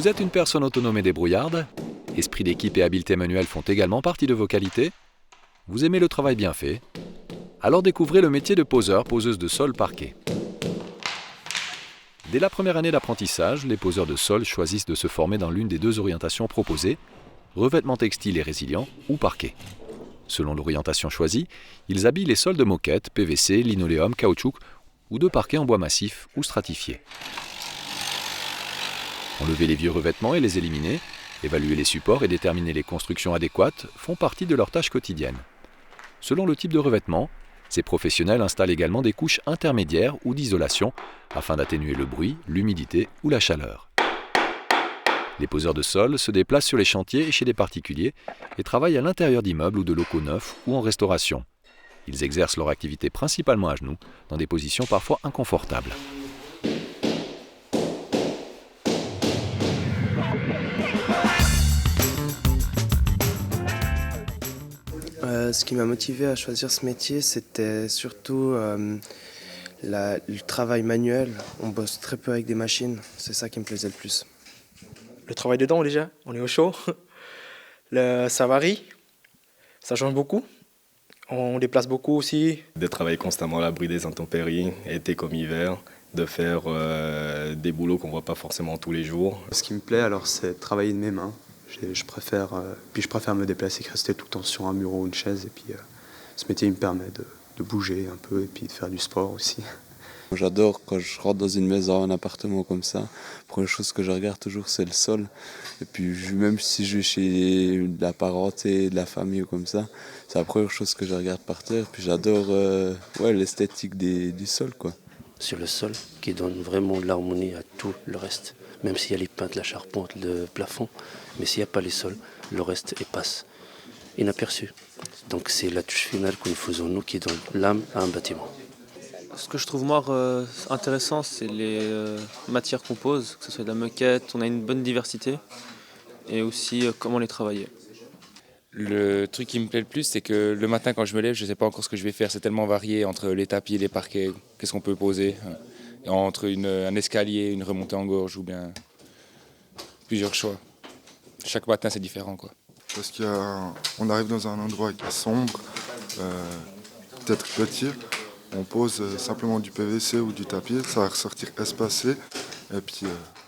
Vous êtes une personne autonome et débrouillarde? Esprit d'équipe et habileté manuelle font également partie de vos qualités? Vous aimez le travail bien fait? Alors découvrez le métier de poseur, poseuse de sol parquet. Dès la première année d'apprentissage, les poseurs de sol choisissent de se former dans l'une des deux orientations proposées, revêtement textile et résilient ou parquet. Selon l'orientation choisie, ils habillent les sols de moquette, PVC, linoléum, caoutchouc ou de parquet en bois massif ou stratifié. Enlever les vieux revêtements et les éliminer, évaluer les supports et déterminer les constructions adéquates font partie de leurs tâches quotidiennes. Selon le type de revêtement, ces professionnels installent également des couches intermédiaires ou d'isolation afin d'atténuer le bruit, l'humidité ou la chaleur. Les poseurs de sol se déplacent sur les chantiers et chez des particuliers et travaillent à l'intérieur d'immeubles ou de locaux neufs ou en restauration. Ils exercent leur activité principalement à genoux, dans des positions parfois inconfortables. Ce qui m'a motivé à choisir ce métier, c'était surtout le travail manuel. On bosse très peu avec des machines, c'est ça qui me plaisait le plus. Le travail dedans déjà, on est au chaud. Ça varie, ça change beaucoup. On déplace beaucoup aussi. De travailler constamment à l'abri des intempéries, été comme hiver, de faire des boulots qu'on ne voit pas forcément tous les jours. Ce qui me plaît alors, c'est de travailler de mes mains. Je préfère me déplacer que rester tout le temps sur un bureau ou une chaise. Et puis ce métier il me permet de bouger un peu et puis de faire du sport aussi. J'adore quand je rentre dans une maison, un appartement comme ça. La première chose que je regarde toujours, c'est le sol. Et puis même si je vais chez de la parenté, de la famille ou comme ça, c'est la première chose que je regarde par terre. Puis j'adore l'esthétique du sol, quoi. C'est le sol qui donne vraiment de l'harmonie à tout le reste. Même s'il y a les peintes, la charpente, le plafond, mais s'il n'y a pas les sols, le reste passe inaperçu. Donc c'est la touche finale que nous faisons, nous, qui donne l'âme à un bâtiment. Ce que je trouve moi intéressant, c'est les matières qu'on pose, que ce soit de la moquette, on a une bonne diversité, et aussi comment les travailler. Le truc qui me plaît le plus, c'est que le matin quand je me lève, je ne sais pas encore ce que je vais faire. C'est tellement varié entre les tapis, les parquets, qu'est-ce qu'on peut poser. Entre un escalier, une remontée en gorge ou bien plusieurs choix. Chaque matin, c'est différent, quoi. Parce qu'on arrive dans un endroit qui est sombre, peut-être petit, on pose simplement du PVC ou du tapis, ça va ressortir espacé et puis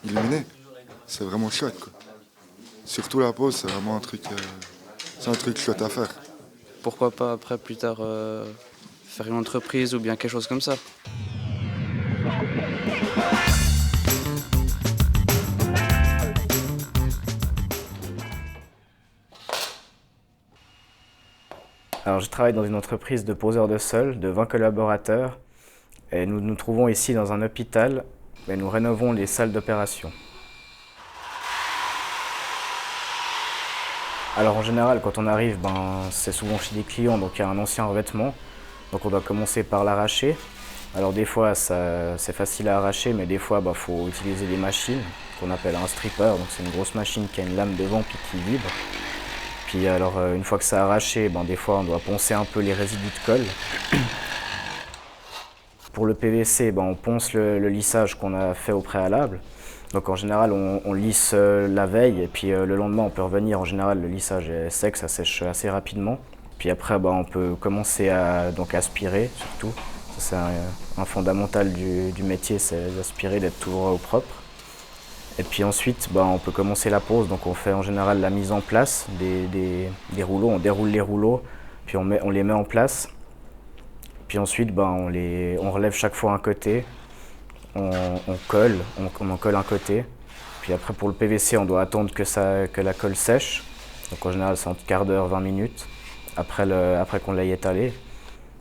illuminé. C'est vraiment chouette, quoi. Surtout la pose, c'est vraiment un truc chouette à faire. Pourquoi pas après, plus tard, faire une entreprise ou bien quelque chose comme ça. Alors, je travaille dans une entreprise de poseurs de sol de 20 collaborateurs et nous nous trouvons ici dans un hôpital et nous rénovons les salles d'opération. Alors en général, quand on arrive, c'est souvent chez des clients, donc il y a un ancien revêtement, donc on doit commencer par l'arracher. Alors des fois, c'est facile à arracher, mais des fois, faut utiliser des machines qu'on appelle un stripper, donc c'est une grosse machine qui a une lame devant puis qui vibre. Puis alors, une fois que c'est arraché, des fois, on doit poncer un peu les résidus de colle. Pour le PVC, on ponce le lissage qu'on a fait au préalable. Donc en général, on lisse la veille et puis le lendemain, on peut revenir. En général, le lissage est sec, ça sèche assez rapidement. Puis après, on peut commencer à aspirer surtout. Ça, c'est un fondamental du métier, c'est d'aspirer, d'être toujours au propre. Et puis ensuite, on peut commencer la pose. Donc on fait en général la mise en place des rouleaux. On déroule les rouleaux, puis on les met en place. Puis ensuite, on relève chaque fois un côté. On colle, on en colle un côté. Puis après, pour le PVC, on doit attendre que la colle sèche. Donc en général, c'est entre quart d'heure, 20 minutes, après qu'on l'ait étalé.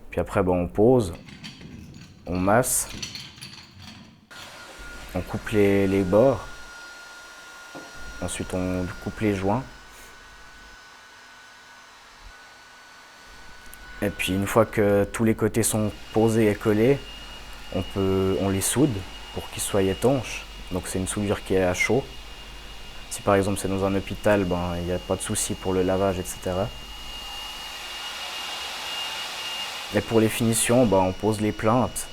Puis après, on pose, on masse, on coupe les bords. Ensuite, on coupe les joints. Et puis, une fois que tous les côtés sont posés et collés, on les soude pour qu'ils soient étanches. Donc, c'est une soudure qui est à chaud. Si par exemple c'est dans un hôpital, il n'y a pas de souci pour le lavage, etc. Et pour les finitions, on pose les plinthes.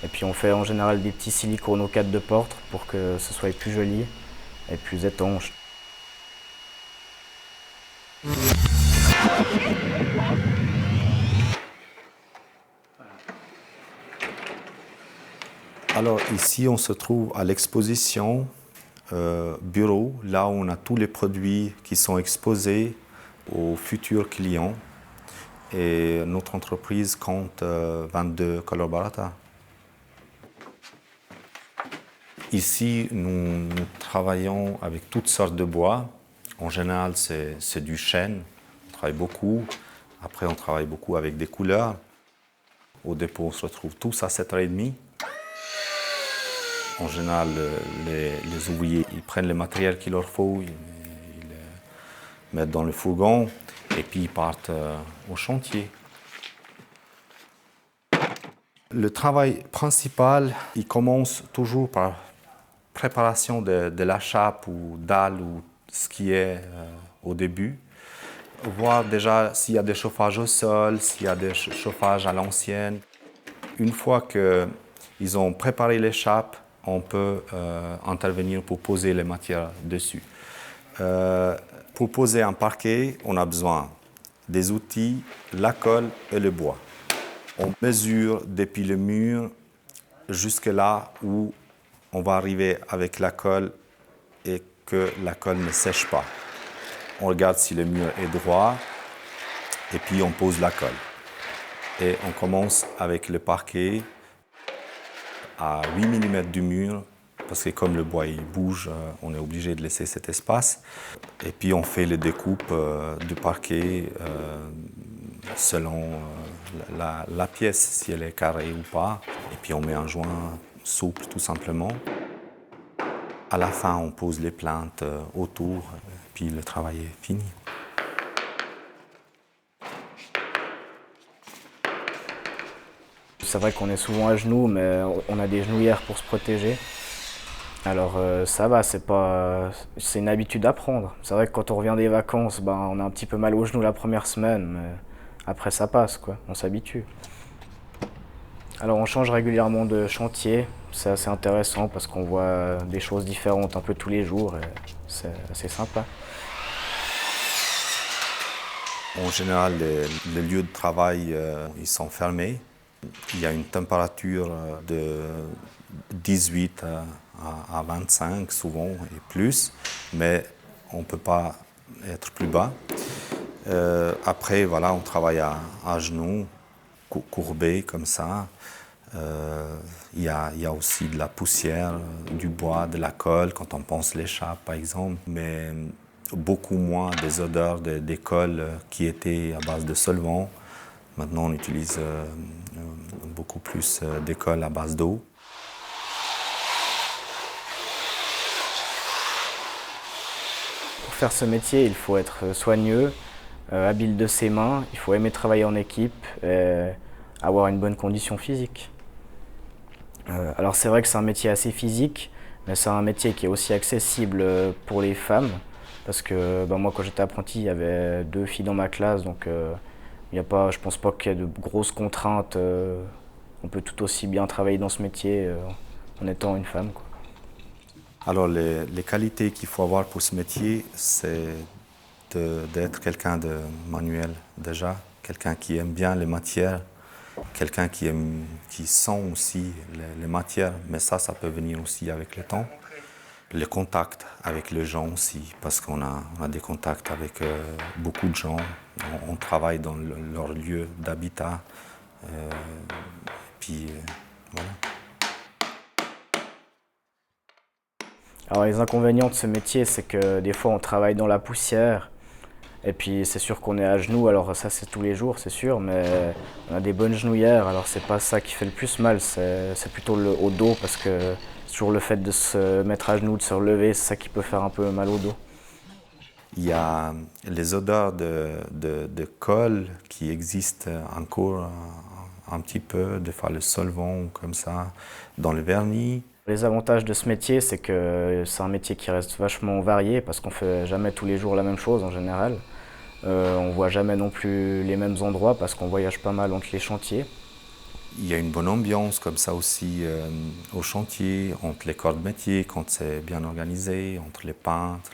Et puis on fait en général des petits silicones aux cadres de porte pour que ce soit plus joli. et plus étanche. Alors ici, on se trouve à l'exposition bureau, là où on a tous les produits qui sont exposés aux futurs clients. Et notre entreprise compte 22 collaborateurs. Ici, nous travaillons avec toutes sortes de bois. En général, c'est du chêne. On travaille beaucoup. Après, on travaille beaucoup avec des couleurs. Au dépôt, on se retrouve tous à 7h30. En général, les ouvriers ils prennent le matériel qu'il leur faut, ils le mettent dans le fourgon et puis ils partent au chantier. Le travail principal, il commence toujours par préparation de la chape ou dalle ou ce qui est au début. Voir déjà s'il y a des chauffages au sol, s'il y a des chauffages à l'ancienne. Une fois qu'ils ont préparé les chapes, on peut intervenir pour poser les matières dessus. Pour poser un parquet, on a besoin des outils, la colle et le bois. On mesure depuis le mur jusque là où on va arriver avec la colle et que la colle ne sèche pas. On regarde si le mur est droit et puis on pose la colle. Et on commence avec le parquet à 8 mm du mur, parce que comme le bois il bouge, on est obligé de laisser cet espace. Et puis on fait les découpes du parquet selon la pièce, si elle est carrée ou pas. Et puis on met un joint souple tout simplement. À la fin, on pose les plinthes autour, puis le travail est fini. C'est vrai qu'on est souvent à genoux, mais on a des genouillères pour se protéger. Alors ça va, c'est une habitude à prendre. C'est vrai que quand on revient des vacances, on a un petit peu mal aux genoux la première semaine, mais après ça passe, quoi. On s'habitue. Alors on change régulièrement de chantier, c'est assez intéressant parce qu'on voit des choses différentes un peu tous les jours et c'est assez sympa. En général, les lieux de travail ils sont fermés. Il y a une température de 18 à 25 souvent et plus, mais on ne peut pas être plus bas. Après, voilà, on travaille à genoux, courbé comme ça. Il y a aussi de la poussière, du bois, de la colle quand on pense l'échappe par exemple, mais beaucoup moins des odeurs des colles qui étaient à base de solvant. Maintenant, on utilise beaucoup plus des colles à base d'eau. Pour faire ce métier, il faut être soigneux, habile de ses mains, il faut aimer travailler en équipe et avoir une bonne condition physique. Alors c'est vrai que c'est un métier assez physique, mais c'est un métier qui est aussi accessible pour les femmes, parce que moi quand j'étais apprenti, il y avait 2 filles dans ma classe, donc je ne pense pas qu'il y ait de grosses contraintes. On peut tout aussi bien travailler dans ce métier en étant une femme, quoi. Alors les qualités qu'il faut avoir pour ce métier, c'est d'être quelqu'un de manuel déjà, quelqu'un qui aime bien les matières, quelqu'un qui sent aussi les matières, mais ça peut venir aussi avec le temps. Le contact avec les gens aussi, parce qu'on a des contacts avec beaucoup de gens. On travaille dans leur lieu d'habitat. Puis voilà. Alors les inconvénients de ce métier, c'est que des fois on travaille dans la poussière. Et puis c'est sûr qu'on est à genoux, alors ça c'est tous les jours, c'est sûr, mais on a des bonnes genouillères, alors c'est pas ça qui fait le plus mal, c'est plutôt au dos, parce que c'est toujours le fait de se mettre à genoux, de se relever, c'est ça qui peut faire un peu mal au dos. Il y a les odeurs de colle qui existent encore un petit peu, des fois le solvant comme ça, dans le vernis. Les avantages de ce métier, c'est que c'est un métier qui reste vachement varié, parce qu'on fait jamais tous les jours la même chose en général. On voit jamais non plus les mêmes endroits parce qu'on voyage pas mal entre les chantiers. Il y a une bonne ambiance comme ça aussi au chantier, entre les corps de métier, quand c'est bien organisé, entre les peintres,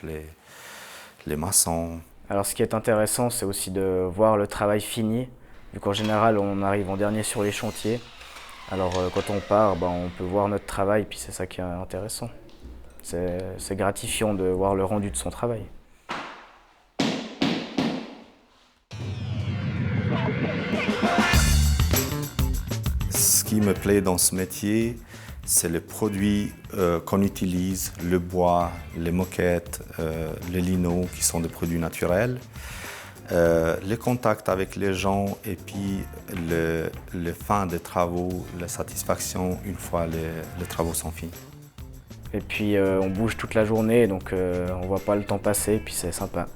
les maçons. Alors ce qui est intéressant, c'est aussi de voir le travail fini, vu qu'en général on arrive en dernier sur les chantiers. Alors quand on part, on peut voir notre travail, puis c'est ça qui est intéressant. C'est gratifiant de voir le rendu de son travail. Ce qui me plaît dans ce métier, c'est les produits qu'on utilise, le bois, les moquettes, les linos qui sont des produits naturels, les contacts avec les gens et puis le fin des travaux, la satisfaction une fois les travaux sont finis. Et puis on bouge toute la journée, donc on voit pas le temps passer, puis c'est sympa.